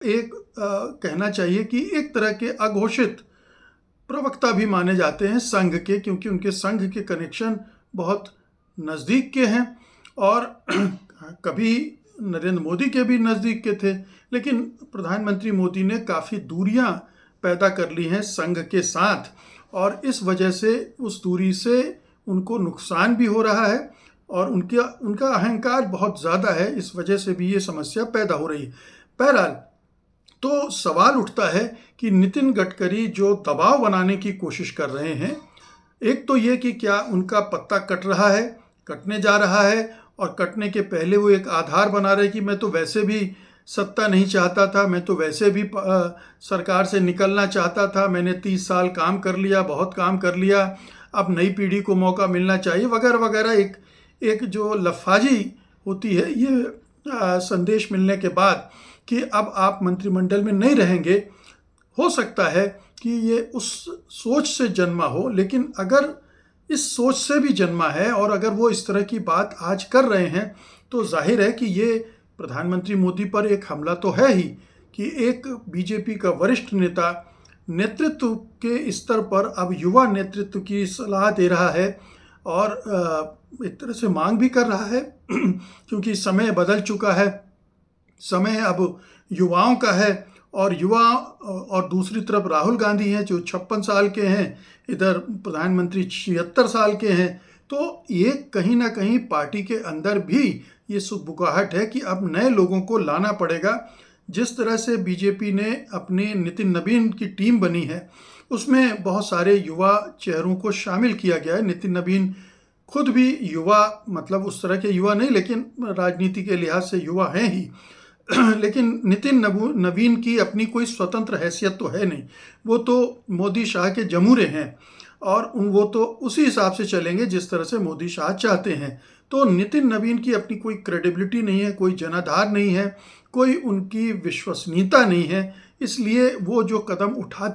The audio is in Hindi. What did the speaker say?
एक कहना चाहिए कि एक तरह के अघोषित प्रवक्ता भी माने जाते हैं संघ के, क्योंकि उनके संघ के कनेक्शन बहुत नज़दीक के हैं और कभी नरेंद्र मोदी के भी नज़दीक के थे, लेकिन प्रधानमंत्री मोदी ने काफ़ी दूरियां पैदा कर ली हैं संघ के साथ और इस वजह से उस दूरी से उनको नुकसान भी हो रहा है और उनका अहंकार बहुत ज़्यादा है, इस वजह से भी ये समस्या पैदा हो रही है। बहरहाल, तो सवाल उठता है कि नितिन गडकरी जो दबाव बनाने की कोशिश कर रहे हैं, एक तो ये कि क्या उनका पत्ता कट रहा है, कटने जा रहा है, और कटने के पहले वो एक आधार बना रहे कि मैं तो वैसे भी सत्ता नहीं चाहता था, मैं तो वैसे भी सरकार से निकलना चाहता था, मैंने 30 साल काम कर लिया, बहुत काम कर लिया, अब नई पीढ़ी को मौका मिलना चाहिए वगैरह वगैरह। एक जो लफाजी होती है, ये संदेश मिलने के बाद कि अब आप मंत्रिमंडल में नहीं रहेंगे, हो सकता है कि ये उस सोच से जन्मा हो, लेकिन अगर इस सोच से भी जन्मा है और अगर वो इस तरह की बात आज कर रहे हैं तो जाहिर है कि ये प्रधानमंत्री मोदी पर एक हमला तो है ही कि एक बीजेपी का वरिष्ठ नेता नेतृत्व के स्तर पर अब युवा नेतृत्व की सलाह दे रहा है और एक तरह से मांग भी कर रहा है क्योंकि समय बदल चुका है, समय अब युवाओं का है और युवा, और दूसरी तरफ राहुल गांधी हैं जो 56 साल के हैं, इधर प्रधानमंत्री 76 साल के हैं। तो ये कहीं ना कहीं पार्टी के अंदर भी ये सुगबुगाहट है कि अब नए लोगों को लाना पड़ेगा। जिस तरह से बीजेपी ने अपने नितिन नवीन की टीम बनी है उसमें बहुत सारे युवा चेहरों को शामिल किया गया है। नितिन नवीन खुद भी युवा, मतलब उस तरह के युवा नहीं, लेकिन राजनीति के लिहाज से युवा हैं ही लेकिन नितिन नवीन की अपनी कोई स्वतंत्र हैसियत तो है नहीं, वो तो मोदी शाह के जमूरे हैं और वो तो उसी हिसाब से चलेंगे जिस तरह से मोदी शाह चाहते हैं। तो नितिन नवीन की अपनी कोई क्रेडिबिलिटी नहीं है, कोई जनाधार नहीं है, कोई उनकी विश्वसनीयता नहीं है, इसलिए वो जो कदम उठाते